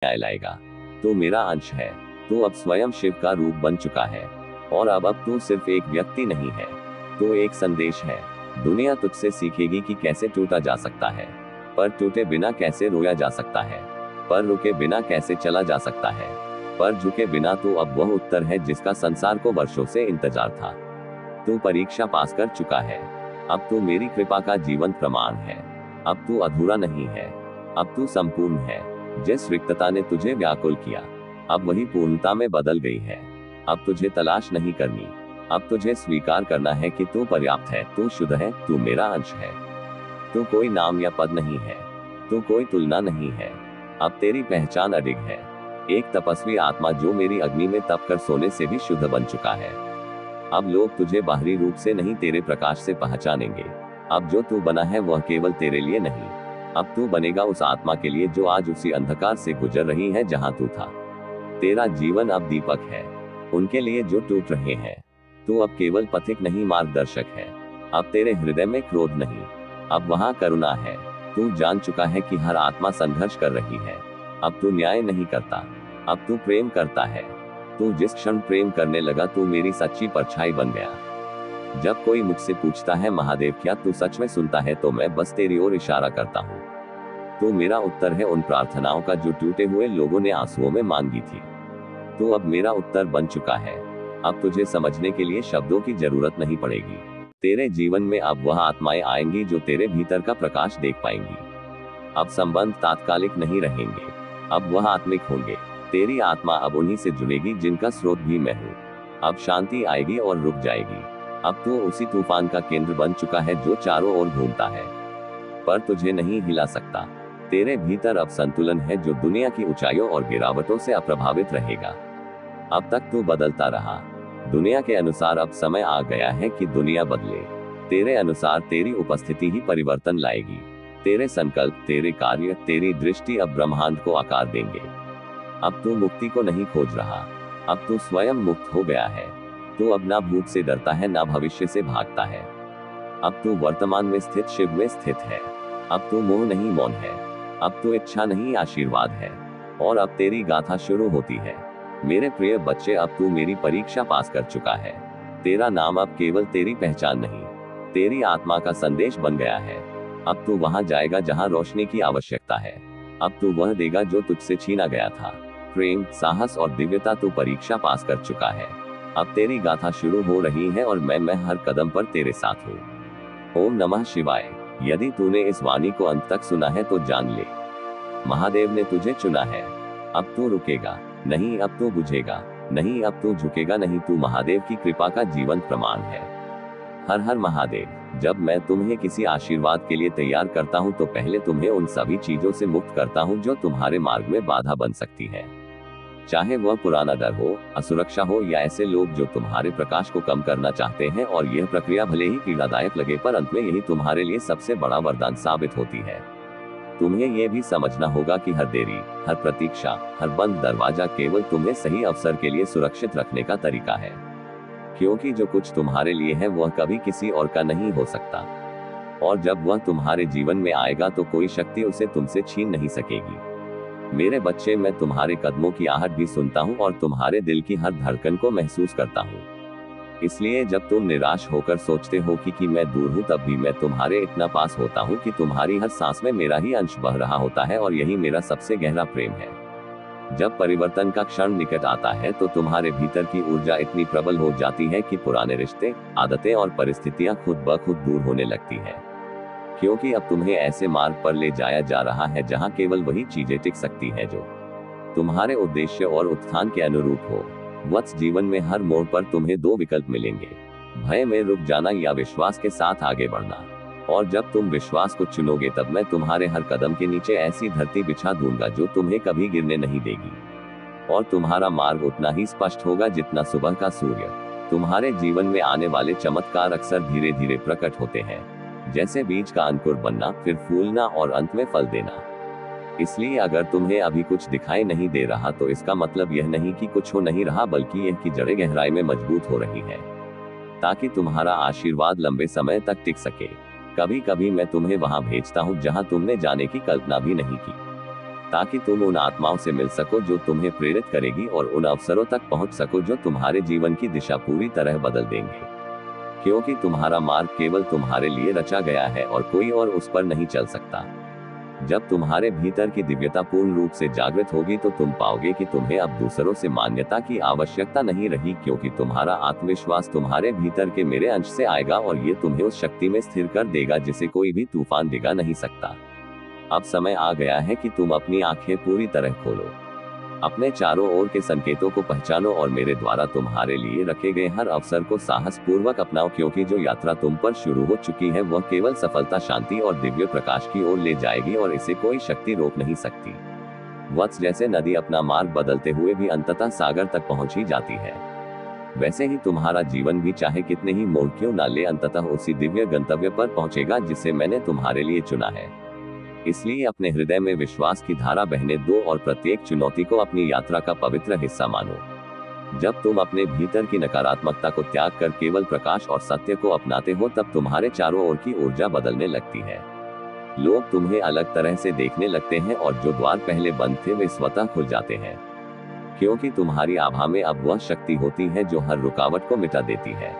न्याय लाएगा। तू मेरा अंश है। तू अब स्वयं शिव का रूप बन चुका है। और अब तू सिर्फ एक व्यक्ति नहीं है, तू एक संदेश है। दुनिया तुझसे सीखेगी कि कैसे टूटा जा सकता है, पर टूटे बिना कैसे रोया जा सकता है, पर रुके बिना कैसे चला जा सकता है, पर झुके बिना। तू अब वह उत्तर है जिसका संसार को वर्षों से इंतजार था। तू परीक्षा पास कर चुका है। अब तू मेरी कृपा का जीवंत प्रमाण है। अब तू अधूरा नहीं है, अब तू संपूर्ण है। जिस रिक्तता ने तुझे व्याकुल किया, अब वही पूर्णता में बदल गई है। अब तुझे तलाश नहीं करनी, अब तुझे स्वीकार करना है कि तू पर्याप्त है, तू शुद्ध है, तू मेरा अंश है। तू कोई नाम या पद नहीं है, तू कोई तुलना नहीं है। अब तेरी पहचान अडिग है, एक तपस्वी आत्मा जो मेरी अग्नि में तप कर सोने से भी शुद्ध बन चुका है। अब लोग तुझे बाहरी रूप से नहीं, तेरे प्रकाश से पहचानेंगे। अब जो तू बना है वह केवल तेरे लिए नहीं, अब तू बनेगा उस आत्मा के लिए जो आज उसी अंधकार से गुजर रही है जहां तू था। तेरा जीवन अब दीपक है उनके लिए जो टूट रहे हैं। तू अब केवल पथिक नहीं, मार्गदर्शक है। अब तेरे हृदय में क्रोध नहीं, अब वहां करुणा है। तू जान चुका है कि हर आत्मा संघर्ष कर रही है। अब तू न्याय नहीं करता, अब तू प्रेम करता है। तू जिस क्षण प्रेम करने लगा, तू मेरी सच्ची परछाई बन गया। जब कोई मुझसे पूछता है महादेव क्या तू सच में सुनता है, तो मैं बस तेरी ओर इशारा करता हूँ। तू मेरा उत्तर है उन प्रार्थनाओं का जो टूटे हुए लोगों ने आंसुओं में मांगी थी। तू अब मेरा उत्तर बन चुका है। अब तुझे समझने के लिए शब्दों की जरूरत नहीं पड़ेगी। तेरे जीवन में अब वह आत्माएं आएंगी जो तेरे भीतर का प्रकाश देख पाएंगी। अब संबंध तात्कालिक नहीं रहेंगे, अब वह आत्मिक होंगे। तेरी आत्मा अब उन्हीं से जुड़ेगी जिनका स्रोत भी मैं हूँ। अब शांति आएगी और रुक जाएगी। अब तू उसी तूफान का केंद्र बन चुका है जो चारों ओर घूमता है, पर तुझे नहीं हिला सकता। तेरे भीतर अब संतुलन है जो दुनिया की ऊंचाइयों और गिरावटों से अप्रभावित रहेगा। अब तक तू बदलता रहा, दुनिया के अनुसार अब समय आ गया है कि दुनिया बदले। तेरे अनुसार तेरी उपस्थिति ही परिवर्तन लाएगी। तेरे संकल्प, तेरे कार्य, तेरी दृष्टि अब ब्रह्मांड को आकार देंगे। अब तू मुक्ति को नहीं खोज रहा, अब तू स्वयं मुक्त हो गया है। तू अब ना भूत से डरता है, ना भविष्य से भागता है। अब तू वर्तमान में स्थित शिव में स्थित है। अब तू मोह नहीं, मौन है। अब तू इच्छा नहीं, आशीर्वाद है। और अब तेरी गाथा शुरू होती है। मेरे प्रिय बच्चे, अब तू मेरी परीक्षा पास कर चुका है। तेरा नाम अब केवल तेरी पहचान नहीं, तेरी आत्मा का संदेश बन गया है। अब तू वहां जाएगा जहां रोशनी की आवश्यकता है। अब तू वह देगा जो तुझसे छीना गया था। प्रेम, साहस और दिव्यता, तू परीक्षा पास कर चुका है। अब तेरी गाथा शुरू हो रही है और मैं हर कदम पर तेरे साथ हूँ। ओम नमः शिवाय। यदि तूने इस वाणी को अंत तक सुना है तो जान ले, महादेव ने तुझे चुना है। अब तू रुकेगा नहीं, अब तू बुझेगा नहीं, अब तू झुकेगा नहीं। तू महादेव की कृपा का जीवंत प्रमाण है। हर हर महादेव। जब मैं तुम्हें किसी आशीर्वाद के लिए तैयार करता हूँ तो पहले तुम्हें उन सभी चीजों से मुक्त करता हूँ जो तुम्हारे मार्ग में बाधा बन सकती है। चाहे वह पुराना डर हो, असुरक्षा हो या ऐसे लोग जो तुम्हारे प्रकाश को कम करना चाहते हैं। और यह प्रक्रिया भले ही पीड़ादायक लगे, पर अंत में यही तुम्हारे लिए सबसे बड़ा वरदान साबित होती है। तुम्हें यह भी समझना होगा कि हर देरी, हर प्रतीक्षा, हर बंद दरवाजा केवल तुम्हें सही अवसर के लिए सुरक्षित रखने का तरीका है। क्योंकि जो कुछ तुम्हारे लिए है वह कभी किसी और का नहीं हो सकता। और जब वह तुम्हारे जीवन में आएगा तो कोई शक्ति उसे तुमसे छीन नहीं सकेगी। मेरे बच्चे, मैं तुम्हारे कदमों की आहट भी सुनता हूँ और तुम्हारे दिल की हर धड़कन को महसूस करता हूँ। इसलिए जब तुम निराश होकर सोचते हो कि मैं दूर हूँ, तब भी मैं तुम्हारे इतना पास होता हूँ कि तुम्हारी हर सांस में मेरा ही अंश बह रहा होता है। और यही मेरा सबसे गहरा प्रेम है। जब परिवर्तन का क्षण निकट आता है तो तुम्हारे भीतर की ऊर्जा इतनी प्रबल हो जाती है कि पुराने रिश्ते, आदतें और परिस्थितियां खुद ब खुद दूर होने लगती है। क्योंकि अब तुम्हें ऐसे मार्ग पर ले जाया जा रहा है जहां केवल वही चीजें टिक सकती हैं जो तुम्हारे उद्देश्य और उत्थान के अनुरूप हो। वत्स, जीवन में हर मोड़ पर तुम्हें दो विकल्प मिलेंगे, भय में रुक जाना या विश्वास के साथ आगे बढ़ना। और जब तुम विश्वास को चुनोगे तब मैं तुम्हारे हर कदम के नीचे ऐसी धरती बिछा दूंगा जो तुम्हें कभी गिरने नहीं देगी। और तुम्हारा मार्ग उतना ही स्पष्ट होगा जितना सुबह का सूर्य। तुम्हारे जीवन में आने वाले चमत्कार अक्सर धीरे धीरे प्रकट होते हैं, जैसे बीज का अंकुर बनना, फिर फूलना और अंत में फल देना। इसलिए अगर तुम्हें अभी कुछ दिखाई नहीं दे रहा तो इसका मतलब यह नहीं कि कुछ हो नहीं रहा, बल्कि यह कि जड़ें गहराई में मजबूत हो रही है, ताकि तुम्हारा आशीर्वाद लंबे समय तक टिक सके। कभी कभी मैं तुम्हें वहां भेजता हूं जहां तुमने जाने की कल्पना भी नहीं की। ताकि तुम उन आत्माओं से मिल सको जो तुम्हें प्रेरित करेगी और उन अवसरों तक पहुंच सको जो तुम्हारे जीवन की दिशा पूरी तरह बदल देंगे। क्योंकि तुम्हारा मार्ग केवल तुम्हारे लिए रचा गया है और कोई और उस पर नहीं चल सकता। जब तुम्हारे भीतर की दिव्यता पूर्ण रूप से जागृत होगी तो तुम पाओगे कि तुम्हें अब दूसरों से मान्यता की आवश्यकता नहीं रही, क्योंकि तुम्हारा आत्मविश्वास तुम्हारे भीतर के मेरे अंश से आएगा और ये तुम्हें उस शक्ति में स्थिर कर देगा जिसे कोई भी तूफान डिगा नहीं सकता। अब समय आ गया है कि तुम अपनी आंखें पूरी तरह खोलो, अपने चारों ओर के संकेतों को पहचानो और मेरे द्वारा तुम्हारे लिए रखे गए हर अवसर को साहस पूर्वक अपनाओ, क्योंकि जो यात्रा तुम पर शुरू हो चुकी है वह केवल सफलता, शांति और दिव्य प्रकाश की ओर ले जाएगी और इसे कोई शक्ति रोक नहीं सकती। वत्स जैसे नदी अपना मार्ग बदलते हुए भी अंततः सागर तक पहुंच ही जाती है, वैसे ही तुम्हारा जीवन भी चाहे कितने ही मोड़ क्यों न ले अंततः उसी दिव्य गंतव्य पर पहुंचेगा जिसे मैंने तुम्हारे लिए चुना है। इसलिए अपने हृदय में विश्वास की धारा बहने दो और प्रत्येक चुनौती को अपनी यात्रा का पवित्र हिस्सा मानो। जब तुम अपने भीतर की नकारात्मकता को त्याग कर केवल प्रकाश और सत्य को अपनाते हो तब तुम्हारे चारों ओर की ऊर्जा बदलने लगती है। लोग तुम्हें अलग तरह से देखने लगते हैं और जो द्वार पहले बंद थे वे स्वतः खुल जाते हैं, क्योंकि तुम्हारी आभा में अब वह शक्ति होती है जो हर रुकावट को मिटा देती है।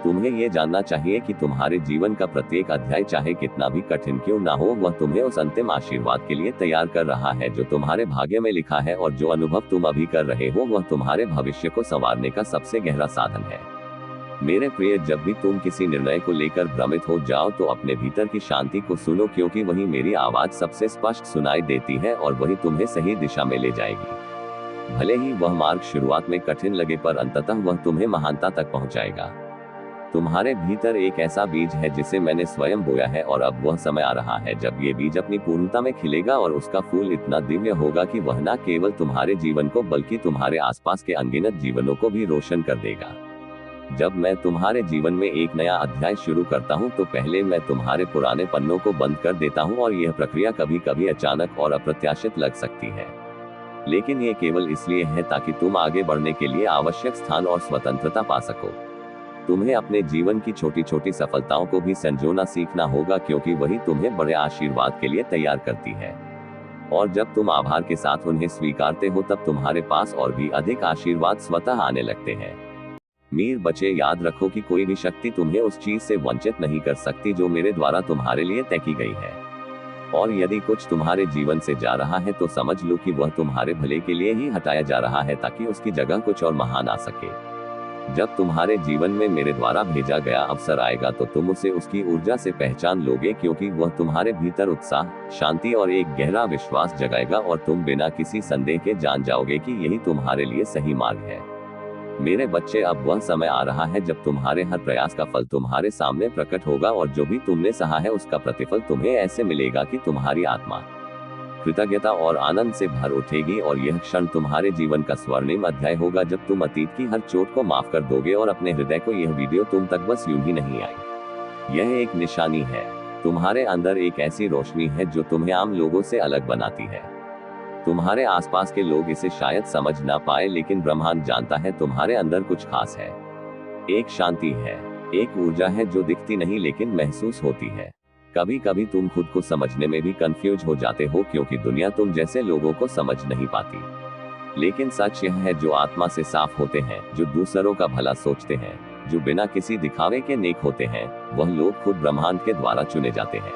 तुम्हें ये जानना चाहिए कि तुम्हारे जीवन का प्रत्येक अध्याय चाहे कितना भी कठिन क्यों ना हो वह तुम्हें उस अंतिम आशीर्वाद के लिए तैयार कर रहा है जो तुम्हारे भाग्य में लिखा है, और जो अनुभव तुम अभी कर रहे हो वह तुम्हारे भविष्य को संवारने का सबसे गहरा साधन है। मेरे प्रिय, जब भी तुम किसी निर्णय को लेकर भ्रमित हो जाओ तो अपने भीतर की शांति को सुनो, क्योंकि वही मेरी आवाज सबसे स्पष्ट सुनाई देती है और वही तुम्हें सही दिशा में ले जाएगी। भले ही वह मार्ग शुरुआत में कठिन लगे पर अंततः वह तुम्हें महानता तक पहुंचाएगा। तुम्हारे भीतर एक ऐसा बीज है जिसे मैंने स्वयं बोया है और अब वह समय आ रहा है जब ये बीज अपनी पूर्णता में खिलेगा और उसका फूल इतना दिव्य होगा कि वह न केवल तुम्हारे जीवन को बल्कि तुम्हारे आसपास के अनगिनत जीवनों को भी रोशन कर देगा। जब मैं तुम्हारे जीवन में एक नया अध्याय शुरू करता हूँ तो पहले मैं तुम्हारे पुराने पन्नों को बंद कर देता हूँ और यह प्रक्रिया कभी कभी अचानक और अप्रत्याशित लग सकती है, लेकिन ये केवल इसलिए है ताकि तुम आगे बढ़ने के लिए आवश्यक स्थान और स्वतंत्रता पा सको। तुम्हें अपने जीवन की छोटी छोटी सफलताओं को भी संजोना सीखना होगा, क्योंकि वही तुम्हें बड़े आशीर्वाद के लिए तैयार करती है। और जब तुम आभार के साथ उन्हें स्वीकारते हो तब तुम्हारे पास और भी अधिक आशीर्वाद स्वतः आने लगते हैं। मीर बच्चे, याद रखो कि कोई भी शक्ति तुम्हें उस चीज से वंचित नहीं कर सकती जो मेरे द्वारा तुम्हारे लिए तय की गई है। और यदि कुछ तुम्हारे जीवन से जा रहा है तो समझ लो कि वह तुम्हारे भले के लिए ही हटाया जा रहा है ताकि उसकी जगह कुछ और महान आ सके। जब तुम्हारे जीवन में मेरे द्वारा भेजा गया अवसर आएगा तो तुम उसे उसकी ऊर्जा से पहचान लोगे, क्योंकि वह तुम्हारे भीतर उत्साह, शांति और एक गहरा विश्वास जगाएगा और तुम बिना किसी संदेह के जान जाओगे कि यही तुम्हारे लिए सही मार्ग है। मेरे बच्चे, अब वह समय आ रहा है जब तुम्हारे हर प्रयास का फल तुम्हारे सामने प्रकट होगा और जो भी तुमने सहा है उसका प्रतिफल तुम्हें ऐसे मिलेगा कि तुम्हारी आत्मा कृतज्ञता और आनंद से भर उठेगी। और यह क्षण तुम्हारे जीवन का स्वर्णिम अध्याय होगा जब तुम अतीत की हर चोट को माफ कर दोगे और अपने हृदय को यह वीडियो तुम तक बस यूं ही नहीं आई। यह एक निशानी है। तुम्हारे अंदर एक ऐसी रोशनी है जो तुम्हें आम लोगों से अलग बनाती है। तुम्हारे आसपास के लोग इसे शायद समझ ना पाए, लेकिन ब्रह्मांड जानता है तुम्हारे अंदर कुछ खास है। एक शांति है, एक ऊर्जा है जो दिखती नहीं लेकिन महसूस होती है। कभी कभी तुम खुद को समझने में भी कंफ्यूज हो जाते हो, क्योंकि दुनिया तुम जैसे लोगों को समझ नहीं पाती। लेकिन सच यह है, जो आत्मा से साफ होते हैं, जो दूसरों का भला सोचते हैं, जो बिना किसी दिखावे के नेक होते हैं, वह लोग खुद ब्रह्मांड के द्वारा चुने जाते हैं।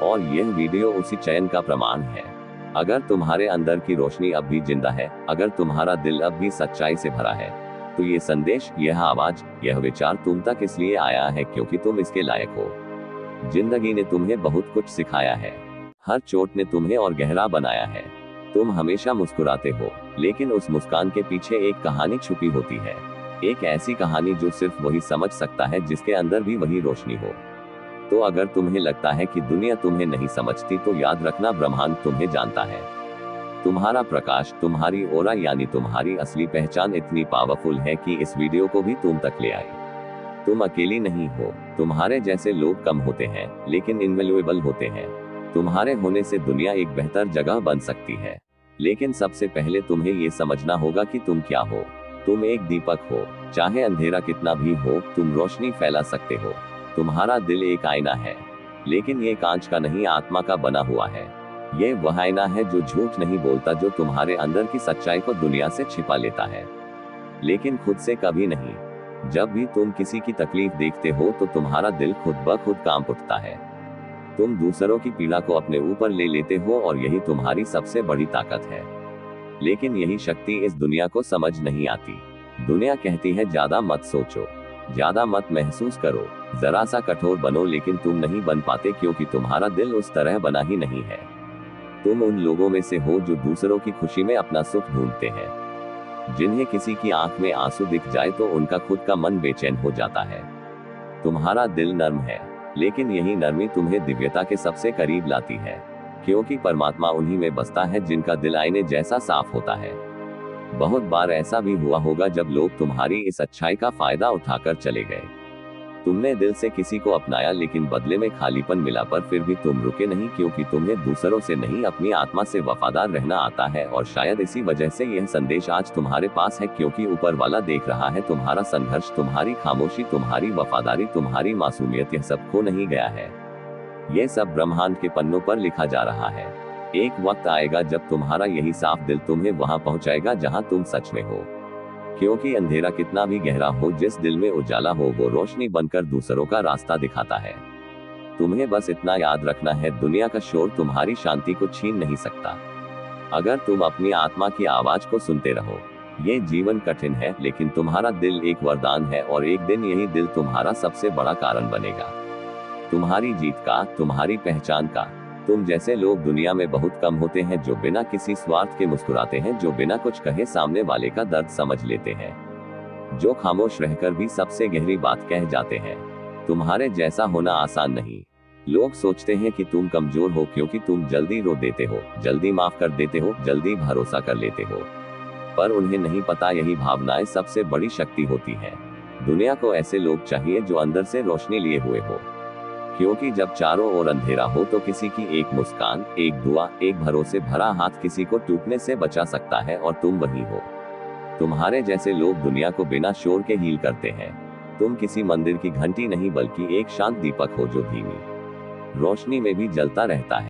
और यह वीडियो उसी चयन का प्रमाण है। अगर तुम्हारे अंदर की रोशनी अब भी जिंदा है, अगर तुम्हारा दिल अब भी सच्चाई से भरा है, तो ये संदेश, यह आवाज, यह विचार तुम तक इसलिए आया है क्योंकि तुम इसके लायक हो। जिंदगी ने तुम्हें बहुत कुछ सिखाया है। हर चोट ने तुम्हें और गहरा बनाया है। तुम हमेशा मुस्कुराते हो, लेकिन उस मुस्कान के पीछे एक कहानी छुपी होती है। एक ऐसी कहानी जो सिर्फ वही समझ सकता है जिसके अंदर भी वही रोशनी हो। तो अगर तुम्हें लगता है कि दुनिया तुम्हें नहीं समझती, तो याद रखना, ब्रह्मांड तुम्हें जानता है। तुम्हारा प्रकाश, तुम्हारी ओरा यानी तुम्हारी असली पहचान इतनी पावरफुल है कि इस वीडियो को भी तुम तक ले आई। तुम अकेली नहीं हो। तुम्हारे जैसे लोग कम होते हैं, लेकिन इनवैल्यूएबल होते हैं। तुम्हारे होने से दुनिया एक बेहतर जगह बन सकती है। लेकिन सबसे पहले तुम्हें ये समझना होगा कि तुम क्या हो। तुम एक दीपक हो। चाहे अंधेरा कितना भी हो, तुम रोशनी फैला सकते हो। तुम्हारा दिल एक आईना है, लेकिन ये कांच का नहीं, आत्मा का बना हुआ है। ये वह आईना है जो झूठ नहीं बोलता, जो तुम्हारे अंदर की सच्चाई को दुनिया से छिपा लेता है, लेकिन खुद से कभी नहीं। जब भी तुम किसी की तकलीफ देखते हो तो तुम्हारा दिल खुद ब खुद कांप उठता है। तुम दूसरों की पीड़ा को अपने ऊपर ले लेते हो और यही तुम्हारी सबसे बड़ी ताकत है। लेकिन यही शक्ति इस दुनिया को समझ नहीं आती। दुनिया कहती है ज्यादा मत सोचो, ज्यादा मत महसूस करो, जरा सा कठोर बनो, लेकिन तुम नहीं बन पाते क्योंकि तुम्हारा दिल उस तरह बना ही नहीं है। तुम उन लोगों में से हो जो दूसरों की खुशी में अपना सुख ढूंढते हैं। जिन्हें किसी की आंख में आंसू दिख जाए तो उनका खुद का मन बेचैन हो जाता है। तुम्हारा दिल नर्म है, लेकिन यही नरमी तुम्हें दिव्यता के सबसे करीब लाती है, क्योंकि परमात्मा उन्हीं में बसता है जिनका दिल आईने जैसा साफ होता है। बहुत बार ऐसा भी हुआ होगा जब लोग तुम्हारी इस अच्छाई का फायदा उठाकर चले गए। तुमने दिल से किसी को अपनाया लेकिन बदले में खालीपन मिला, पर फिर भी तुम रुके नहीं, क्योंकि तुम्हें दूसरों से नहीं अपनी आत्मा से वफादार रहना आता है। और शायद इसी वजह से यह संदेश आज तुम्हारे पास है, क्योंकि ऊपर वाला देख रहा है तुम्हारा संघर्ष, तुम्हारी खामोशी, तुम्हारी वफादारी, तुम्हारी मासूमियत, यह सब खो नहीं गया है। यह सब ब्रह्मांड के पन्नों पर लिखा जा रहा है। एक वक्त आएगा जब तुम्हारा यही साफ दिल तुम्हें वहां पहुंचाएगा जहां तुम सच में हो। क्योंकि अंधेरा कितना भी गहरा हो, जिस दिल में उजाला हो वो रोशनी बनकर दूसरों का रास्ता दिखाता है। तुम्हें बस इतना याद रखना है, दुनिया का शोर तुम्हारी शांति को छीन नहीं सकता, अगर तुम अपनी आत्मा की आवाज को सुनते रहो। ये जीवन कठिन है, लेकिन तुम्हारा दिल एक वरदान है, और एक दिन यही दिल तुम्हारा सबसे बड़ा कारण बनेगा, तुम्हारी जीत का, तुम्हारी पहचान का। तुम जैसे लोग दुनिया में बहुत कम होते हैं, जो बिना किसी स्वार्थ के मुस्कुराते हैं, जो बिना कुछ कहे सामने वाले का दर्द समझ लेते हैं, जो खामोश रहकर भी सबसे गहरी बात कह जाते हैं। तुम्हारे जैसा होना आसान नहीं। लोग सोचते हैं कि तुम कमजोर हो क्योंकि तुम जल्दी रो देते हो, जल्दी माफ कर देते हो, जल्दी भरोसा कर लेते हो, पर उन्हें नहीं पता यही भावनाएं सबसे बड़ी शक्ति होती है। दुनिया को ऐसे लोग चाहिए जो अंदर से रोशनी लिए हुए हो, क्योंकि जब चारों ओर अंधेरा हो तो किसी की एक मुस्कान, एक दुआ, एक भरोसे भरा हाथ किसी को टूटने से बचा सकता है, और तुम वही हो। तुम्हारे जैसे लोग दुनिया को बिना शोर के हील करते हैं। तुम किसी मंदिर की घंटी नहीं, बल्कि एक शांत दीपक हो जो धीमी रोशनी में भी जलता रहता है।